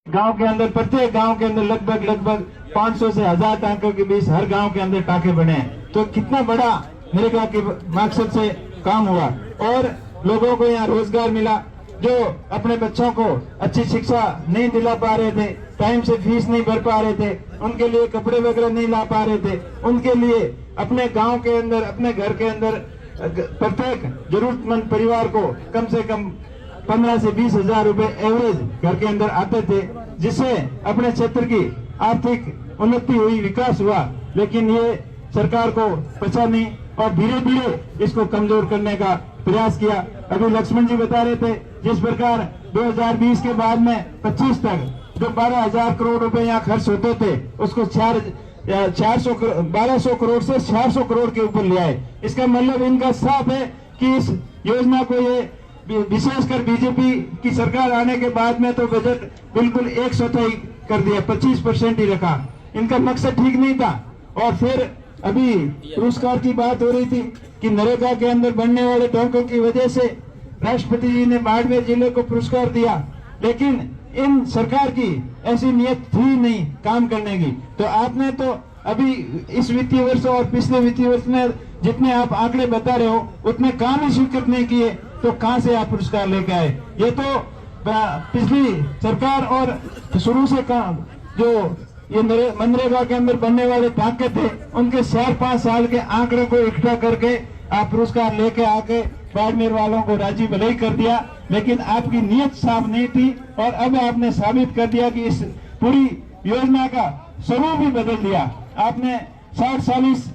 गांव के अंदर, प्रत्येक गांव के अंदर लगभग 500 से 1000 टांकों के बीच हर गांव के अंदर टांके बने हैं। तो कितना बड़ा नरेगा के मकसद से काम हुआ और लोगों को यहाँ रोजगार मिला। जो अपने बच्चों को अच्छी शिक्षा नहीं दिला पा रहे थे, टाइम से फीस नहीं भर पा रहे थे, उनके लिए कपड़े वगैरह नहीं ला पा रहे थे, उनके लिए अपने गांव के अंदर, अपने घर के अंदर प्रत्येक जरूरतमंद परिवार को कम से कम 15 से 20 हजार रुपए एवरेज घर के अंदर आते थे, जिससे अपने क्षेत्र की आर्थिक उन्नति हुई, विकास हुआ। लेकिन ये सरकार को पचा नहीं और धीरे धीरे इसको कमजोर करने का प्रयास किया। अभी लक्ष्मण जी बता रहे थे, जिस प्रकार 2020 के बाद में 25 तक जो 12,000 करोड़ रुपए यहाँ खर्च होते थे, उसको 1200 करोड़ से 400 करोड़ के ऊपर लिया है। इसका मतलब इनका साफ है कि इस योजना को, ये विशेषकर बीजेपी की सरकार आने के बाद में तो बजट बिल्कुल 1/4 कर दिया, 25% ही रखा। इनका मकसद ठीक नहीं था। और फिर अभी पुरस्कार की बात हो रही थी कि नरेगा के अंदर बनने वाले टैंकों की वजह से राष्ट्रपति जी ने बाड़मेर जिले को पुरस्कार दिया, लेकिन इन सरकार की ऐसी नियत थी नहीं काम करने की। तो आपने तो अभी इस वित्तीय वर्ष और पिछले वित्तीय वर्ष में जितने आप आंकड़े बता रहे हो उतने काम ही स्वीकृत नहीं किए, तो कहां से आप पुरस्कार लेके आए? ये तो पिछली सरकार और शुरू से काम जो ये मनरेगा के अंदर बनने वाले टांके थे, उनके 4-5 साल के आंकड़े को इकट्ठा करके आप पुरस्कार लेके आके बाड़मेर वालों को राजी भले ही कर दिया, लेकिन आपकी नीयत साफ नहीं थी। और अब आपने साबित कर दिया कि इस पूरी योजना का स्वरूप भी बदल दिया। आपने 60-40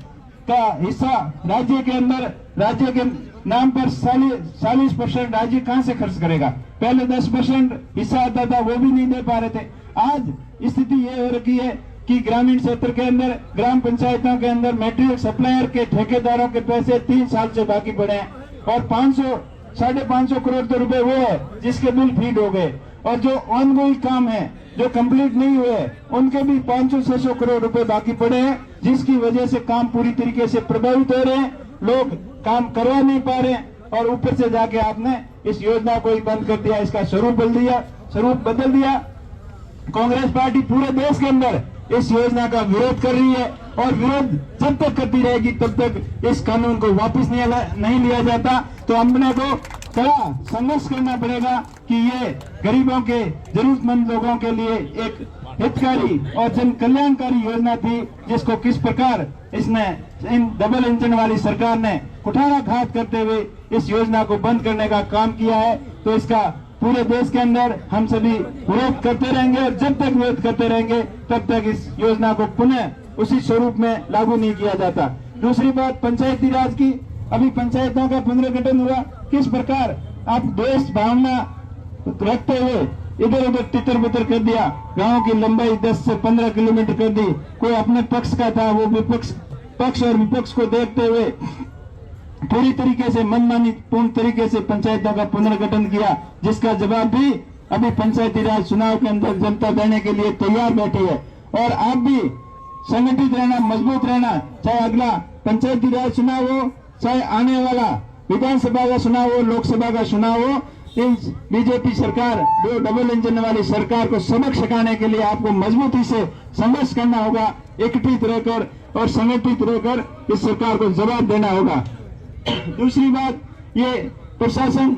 का हिस्सा राज्य के अंदर, राज्य के नाम पर 40% राज्य कहां से खर्च करेगा? पहले 10% हिस्सा आता था, वो भी नहीं दे पा रहे थे। आज स्थिति ये हो रखी है कि ग्रामीण क्षेत्र के अंदर, ग्राम पंचायतों के अंदर मेटेरियल सप्लायर के ठेकेदारों के पैसे 3 साल से बाकी पड़े हैं और 500-550 करोड़ तो रुपए वो है जिसके बिल फीड हो गए, और जो ऑनगोइंग काम है, जो कंप्लीट नहीं हुए, उनके भी 500-600 करोड़ रुपए बाकी पड़े हैं, जिसकी वजह से काम पूरी तरीके से प्रभावित हो रहे हैं, लोग काम करवा नहीं पा रहे हैं। और ऊपर से जाके आपने इस योजना को ही बंद कर दिया, इसका स्वरूप बदल दिया। कांग्रेस पार्टी पूरे देश के अंदर इस योजना का विरोध कर रही है और विरोध जब तक करती रहेगी तब तक इस कानून को वापस नहीं लिया जाता। तो हमने को कड़ा संघर्ष करना पड़ेगा कि ये गरीबों के, जरूरतमंद लोगों के लिए एक हितकारी और जन कल्याणकारी योजना थी, जिसको किस प्रकार इसने इन डबल इंजन वाली सरकार ने कुठाराघात करते हुए इस योजना को बंद करने का काम किया है। तो इसका पूरे देश के अंदर हम सभी विरोध करते रहेंगे और जब तक विरोध करते रहेंगे तब तक इस योजना को पुनः उसी स्वरूप में लागू नहीं किया जाता। दूसरी बात पंचायती राज की, अभी पंचायतों का पुनर्गठन हुआ, किस प्रकार आप देश भावना रखते हुए इधर उधर तितर बितर कर दिया, गांव की लंबाई 10 से 15 किलोमीटर कर दी। कोई अपने पक्ष का था, वो पक्ष और विपक्ष को देखते हुए पूरी तरीके से मनमानी पूर्ण तरीके से पंचायतों का पुनर्गठन किया, जिसका जवाब भी अभी पंचायती राज चुनाव के अंदर जनता देने के लिए तैयार बैठी है। और आप भी संगठित रहना, मजबूत रहना, चाहे अगला पंचायती राज चुनाव हो, चाहे आने वाला विधानसभा का चुनाव हो, लोकसभा का चुनाव हो, इस बीजेपी सरकार, जो डबल इंजन वाली सरकार को सबक सिखाने के लिए आपको मजबूती से संघर्ष करना होगा, एकत्रित रहकर और संगठित रहकर इस सरकार को जवाब देना होगा। दूसरी बात, ये प्रशासन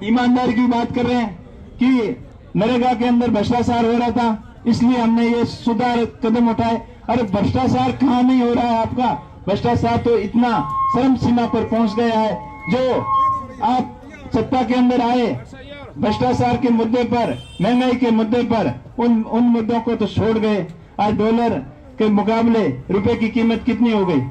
ईमानदारी की बात कर रहे हैं कि नरेगा के अंदर भ्रष्टाचार हो रहा था, इसलिए हमने ये सुधार कदम उठाए। अरे भ्रष्टाचार कहाँ नहीं हो रहा है आपका? भ्रष्टाचार तो इतना चरम सीमा पर पहुंच गया है। जो आप सत्ता के अंदर आए, भ्रष्टाचार के मुद्दे पर, महंगाई के मुद्दे पर, उन मुद्दों को तो छोड़ गए। आज डॉलर के मुकाबले रुपए की कीमत कितनी हो गई?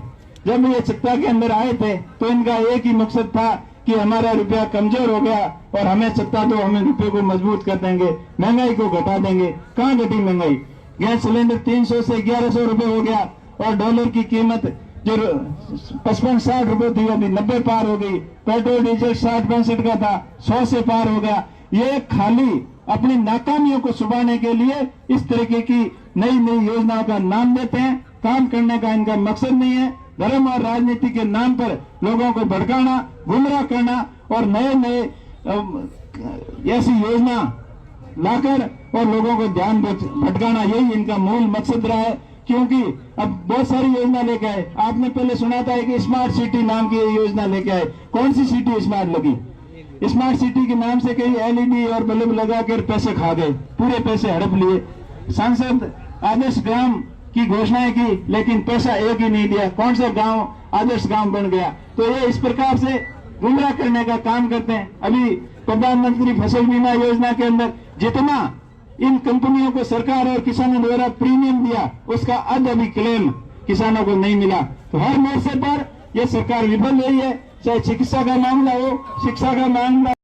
जब ये सत्ता के अंदर आए थे तो इनका एक ही मकसद था कि हमारा रुपया कमजोर हो गया और हमें सत्ता दो, हमें रुपये को मजबूत कर देंगे, महंगाई को घटा देंगे। कहाँ घटी महंगाई? गैस सिलेंडर 300 से 1100 रुपए हो गया और डॉलर की कीमत जो 55-60 रुपए थी अभी 90 पार हो गई। पेट्रोल डीजल 60-65 का था, 100 से पार हो गया। ये खाली अपनी नाकामियों को छुपाने के लिए इस तरीके की नई नई योजनाओं का नाम देते हैं। काम करने का इनका मकसद नहीं है। धर्म और राजनीति के नाम पर लोगों को भड़काना, गुमराह करना और नए नए ऐसी योजना लाकर और लोगों को ध्यान भटकाना, यही इनका मूल मकसद रहा है। क्योंकि अब बहुत सारी योजना लेके आए, आपने पहले सुना था कि स्मार्ट सिटी नाम की योजना लेके आए। कौन सी सिटी स्मार्ट लगी? स्मार्ट सिटी के नाम से कई एलईडी और बल्ब लगा कर पैसे खा गए, पूरे पैसे हड़प लिए। सांसद आदर्श ग्राम की घोषणाएं की, लेकिन पैसा एक ही नहीं दिया। कौन सा गांव आदर्श गांव बन गया? तो ये इस प्रकार से गुमराह करने का काम करते हैं। अभी प्रधानमंत्री फसल बीमा योजना के अंदर जितना इन कंपनियों को सरकार और किसानों द्वारा प्रीमियम दिया, उसका अभी क्लेम किसानों को नहीं मिला। तो हर मोर्चे पर यह सरकार विफल रही है, चाहे चिकित्सा का मामला हो, शिक्षा का मामला